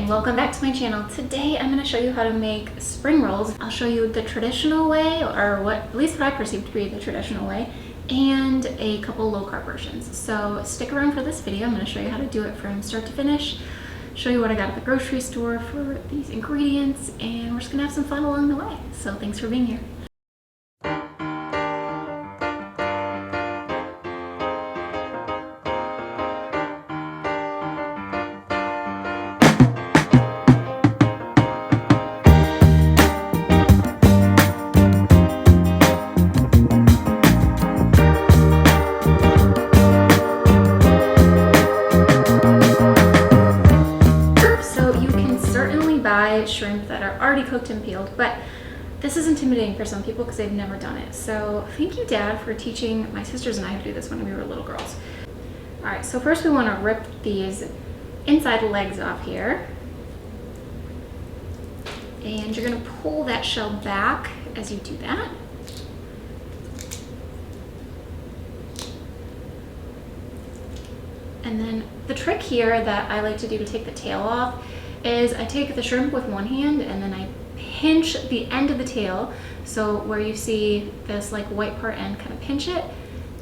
and welcome back to my channel. Today I'm going to show you how to make spring rolls. I'll show you the traditional way, or at least what I perceive to be the traditional way, and a couple low carb versions. So stick around for this video. I'm going to show you how to do it from start to finish, show you what I got at the grocery store for these ingredients, and we're just going to have some fun along the way. So thanks for being here. Shrimp that are already cooked and peeled, but this is intimidating for some people because they've never done it. So thank you, Dad, for teaching my sisters and I how to do this when we were little girls. All right, so first we want to rip these inside legs off here, and you're going to pull that shell back as you do that. And then the trick here that I like to do to take the tail off is I take the shrimp with one hand and then I pinch the end of the tail. So where you see this like white part end, kind of pinch it,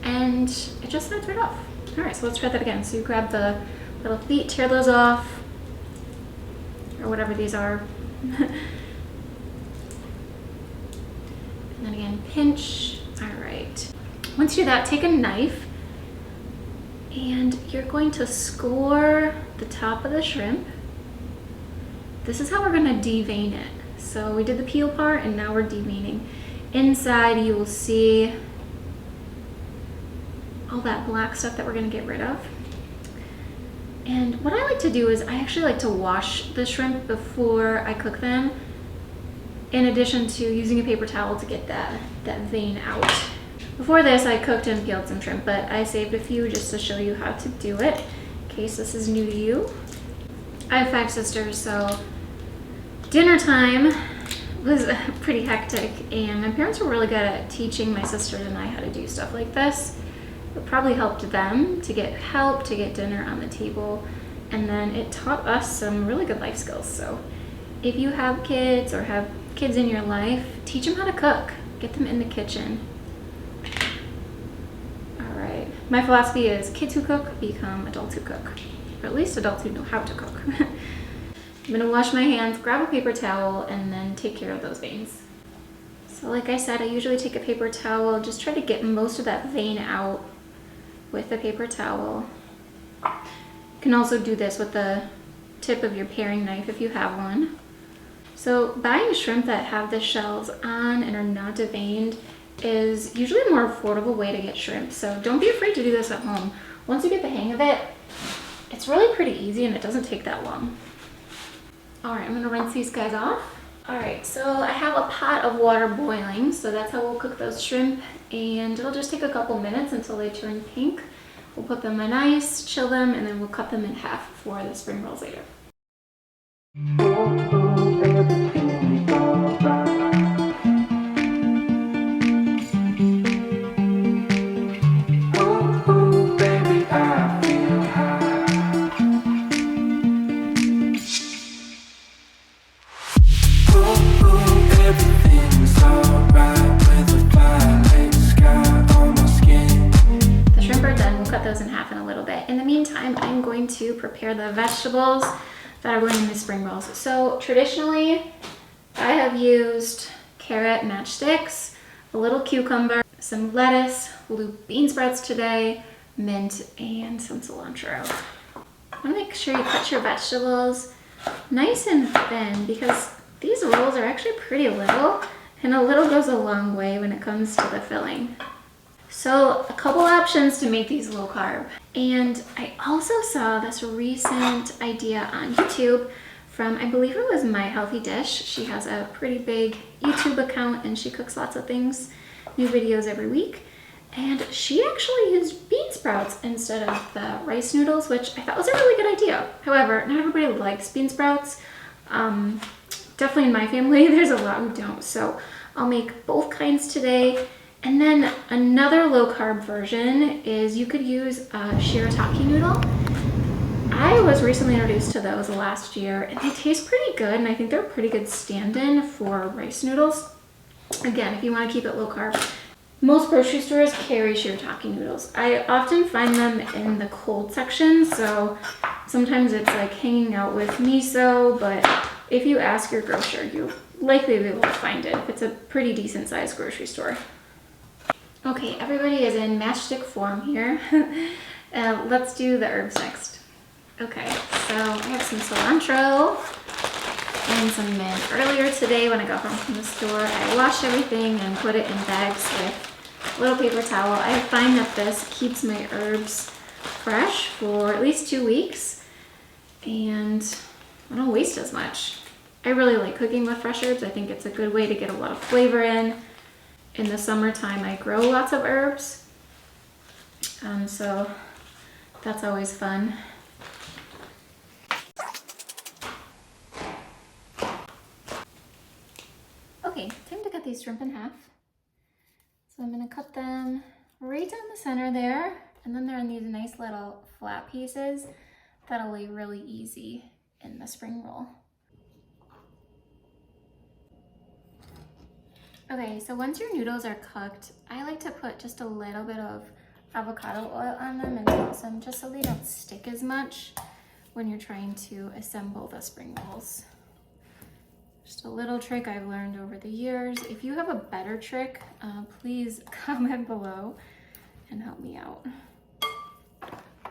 and it just slides right off. All right, so let's try that again. So you grab the little feet, tear those off, or whatever these are. And then again, pinch. All right. Once you do that, take a knife and you're going to score the top of the shrimp. This is how we're going to devein it. So we did the peel part and now we're deveining. Inside you will see all that black stuff that we're going to get rid of. And what I like to do is I actually like to wash the shrimp before I cook them, in addition to using a paper towel to get that vein out. Before this I cooked and peeled some shrimp, but I saved a few just to show you how to do it in case this is new to you. I have 5 sisters, so dinner time was pretty hectic, and my parents were really good at teaching my sisters and I how to do stuff like this. It probably helped them to get help to get dinner on the table, and then it taught us some really good life skills. So if you have kids or have kids in your life, teach them how to cook. Get them in the kitchen. All right. My philosophy is kids who cook become adults who cook, or at least adults who know how to cook. I'm gonna wash my hands, grab a paper towel, and then take care of those veins. So like I said, I usually take a paper towel, just try to get most of that vein out with a paper towel. You can also do this with the tip of your paring knife if you have one. So buying shrimp that have the shells on and are not deveined is usually a more affordable way to get shrimp. So don't be afraid to do this at home. Once you get the hang of it, it's really pretty easy and it doesn't take that long. All right, I'm gonna rinse these guys off. All right, so I have a pot of water boiling, so that's how we'll cook those shrimp, and it'll just take a couple minutes until they turn pink. We'll put them in ice, chill them, and then we'll cut them in half for the spring rolls later. To prepare the vegetables that are going in the spring rolls. So traditionally I have used carrot matchsticks, a little cucumber, some lettuce, loop bean sprouts today, mint, and some cilantro. I want to make sure you cut your vegetables nice and thin because these rolls are actually pretty little, and a little goes a long way when it comes to the filling. So a couple options to make these low carb. And I also saw this recent idea on YouTube from, I believe it was My Healthy Dish. She has a pretty big YouTube account and she cooks lots of things, new videos every week. And she actually used bean sprouts instead of the rice noodles, which I thought was a really good idea. However, not everybody likes bean sprouts. Definitely in my family, there's a lot who don't. So I'll make both kinds today. And then another low carb version is you could use a shirataki noodle. I was recently introduced to those last year, and they taste pretty good, and I think they're a pretty good stand-in for rice noodles. Again, if you want to keep it low carb. Most grocery stores carry shirataki noodles. I often find them in the cold section, so sometimes it's like hanging out with miso, but if you ask your grocer, you'll likely be able to find it if it's a pretty decent sized grocery store. Okay, everybody is in matchstick form here. Let's do the herbs next. Okay, so I have some cilantro and some mint. Earlier today when I got home from the store, I washed everything and put it in bags with a little paper towel. I find that this keeps my herbs fresh for at least 2 weeks, and I don't waste as much. I really like cooking with fresh herbs. I think it's a good way to get a lot of flavor in. In the summertime, I grow lots of herbs, so that's always fun. Okay, time to cut these shrimp in half. So I'm gonna cut them right down the center there, and then they're in these nice little flat pieces that'll lay really easy in the spring roll. Okay, so once your noodles are cooked, I like to put just a little bit of avocado oil on them and toss them just so they don't stick as much when you're trying to assemble the spring rolls. Just a little trick I've learned over the years. If you have a better trick, please comment below and help me out.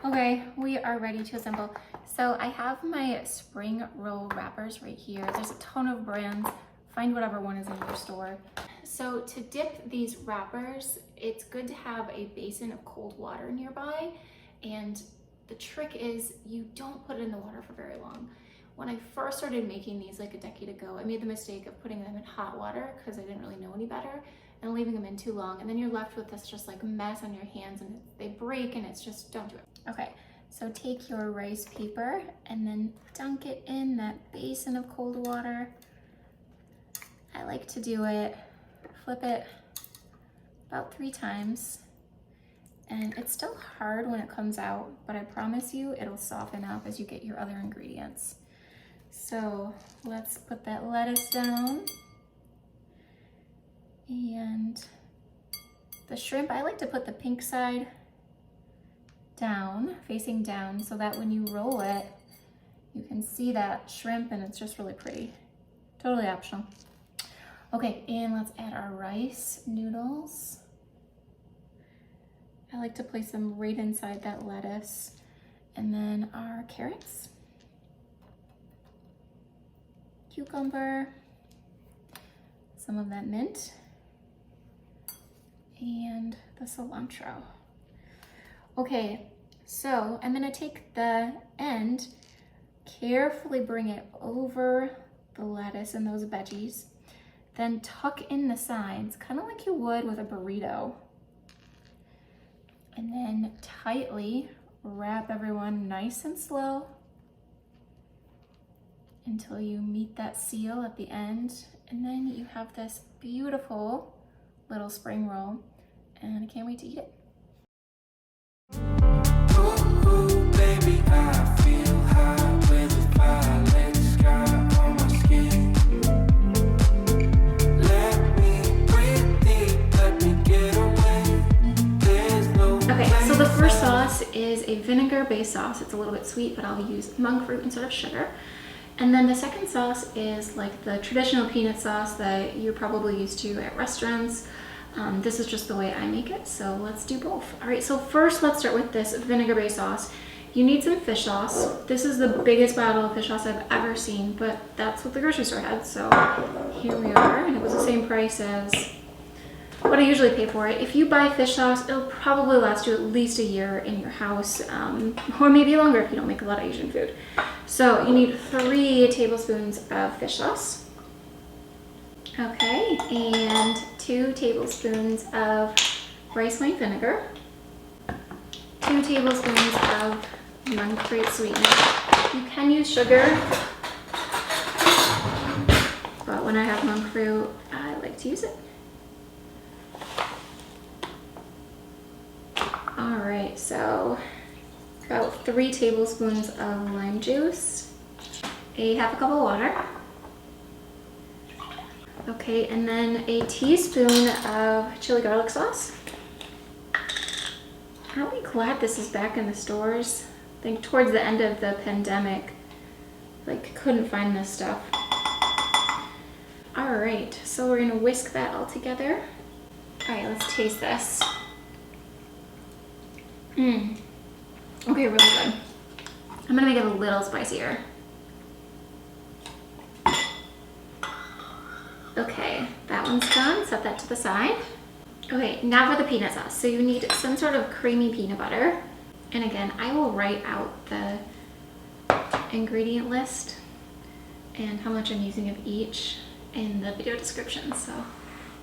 Okay, we are ready to assemble. So I have my spring roll wrappers right here. There's a ton of brands. Find whatever one is in your store. So to dip these wrappers, it's good to have a basin of cold water nearby. And the trick is you don't put it in the water for very long. When I first started making these like a decade ago, I made the mistake of putting them in hot water because I didn't really know any better, and leaving them in too long. And then you're left with this just like mess on your hands, and they break, and it's just, don't do it. Okay, so take your rice paper and then dunk it in that basin of cold water. I like to do it, flip it about 3 times. And it's still hard when it comes out, but I promise you it'll soften up as you get your other ingredients. So let's put that lettuce down. And the shrimp, I like to put the pink side down, facing down, so that when you roll it, you can see that shrimp and it's just really pretty. Totally optional. Okay, and let's add our rice noodles. I like to place them right inside that lettuce. And then our carrots, cucumber, some of that mint, and the cilantro. Okay, so I'm gonna take the end, carefully bring it over the lettuce and those veggies, then tuck in the sides, kind of like you would with a burrito. And then tightly wrap everyone nice and slow until you meet that seal at the end. And then you have this beautiful little spring roll, and I can't wait to eat it. Ooh, baby, I feel high with the violet sky on my skin. Let me breathe deep, let me get away. There's no Okay, so the first sauce is a vinegar-based sauce. It's a little bit sweet, but I'll use monk fruit instead of sugar. And then the second sauce is like the traditional peanut sauce that you're probably used to at restaurants. This is just the way I make it, so let's do both. All right, so first let's start with this vinegar-based sauce. You need some fish sauce. This is the biggest bottle of fish sauce I've ever seen, but that's what the grocery store had, so here we are. And it was the same price as what I usually pay for it. If you buy fish sauce, it'll probably last you at least a year in your house, or maybe longer if you don't make a lot of Asian food. So you need 3 tablespoons of fish sauce. Okay, and 2 tablespoons of rice wine vinegar, 2 tablespoons of monk fruit sweetener. You can use sugar, but when I have monk fruit, I like to use it. All right, so about 3 tablespoons of lime juice, a half a cup of water. Okay, and then a teaspoon of chili garlic sauce. Aren't we glad this is back in the stores? I think towards the end of the pandemic, like, couldn't find this stuff. All right, so we're gonna whisk that all together. All right, let's taste this. Okay, really good. I'm gonna make it a little spicier. Okay, that one's done. Set that to the side. Okay, now for the peanut sauce. So you need some sort of creamy peanut butter. And again, I will write out the ingredient list and how much I'm using of each in the video description. So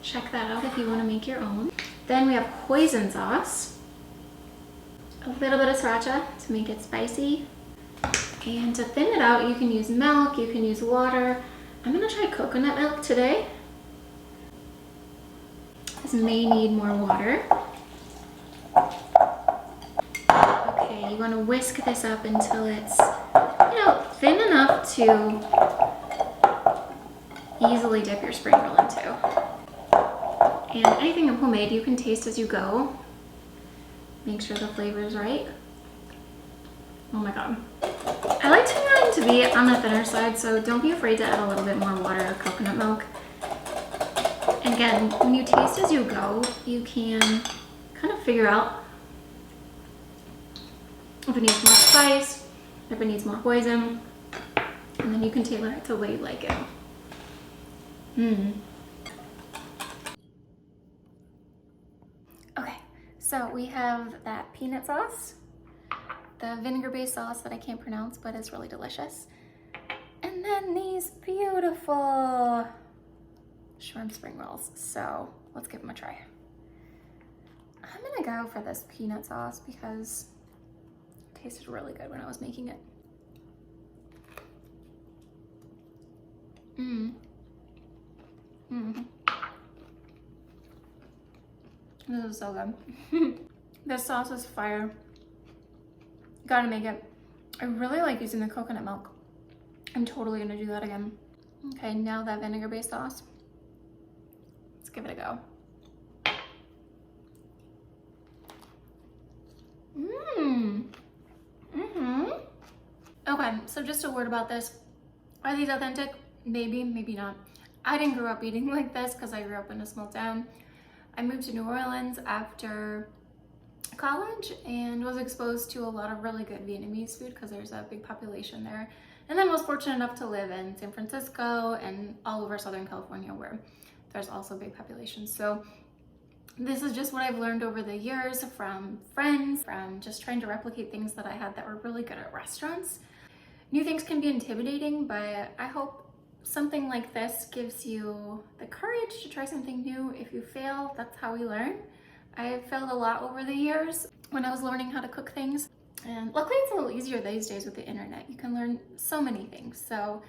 check that out if you want to make your own. Then we have hoisin sauce. A little bit of sriracha to make it spicy. And to thin it out, you can use milk, you can use water. I'm gonna try coconut milk today. This may need more water. Okay, you wanna whisk this up until it's, thin enough to easily dip your spring roll into. And anything homemade, you can taste as you go. Make sure the flavor is right. Oh my God. I like mine to be on the thinner side, so don't be afraid to add a little bit more water or coconut milk. And again, when you taste as you go, you can kind of figure out if it needs more spice, if it needs more hoisin, and then you can tailor it to the way you like it. Okay, so we have that peanut sauce, the vinegar-based sauce that I can't pronounce, but is really delicious. And then these beautiful shrimp spring rolls. So let's give them a try. I'm gonna go for this peanut sauce because it tasted really good when I was making it. This is so good. This sauce is fire. Gotta make it. I really like using the coconut milk. I'm totally gonna do that again. Okay, now that vinegar-based sauce. Let's give it a go. Okay, so just a word about this. Are these authentic? Maybe, maybe not. I didn't grow up eating like this because I grew up in a small town. I moved to New Orleans after college and was exposed to a lot of really good Vietnamese food because there's a big population there. And then was fortunate enough to live in San Francisco and all over Southern California where there's also a big population. So this is just what I've learned over the years from friends, from just trying to replicate things that I had that were really good at restaurants. New things can be intimidating, but I hope something like this gives you the courage to try something new. If you fail, that's how we learn. I failed a lot over the years when I was learning how to cook things. And luckily it's a little easier these days with the internet. You can learn so many things. So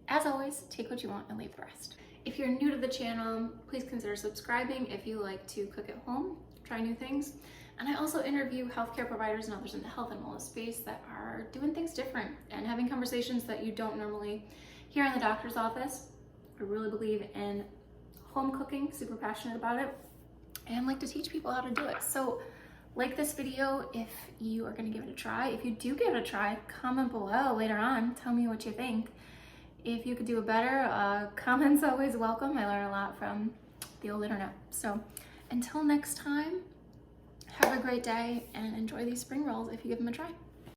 as always, take what you want and leave the rest. If you're new to the channel, please consider subscribing if you like to cook at home, try new things. And I also interview healthcare providers and others in the health and wellness space that are doing things different and having conversations that you don't normally hear in the doctor's office. I really believe in home cooking, super passionate about it, and like to teach people how to do it. So like this video if you are gonna give it a try. If you do give it a try, comment below later on, tell me what you think. If you could do it better, comments always welcome. I learn a lot from the old internet. So until next time, have a great day and enjoy these spring rolls if you give them a try.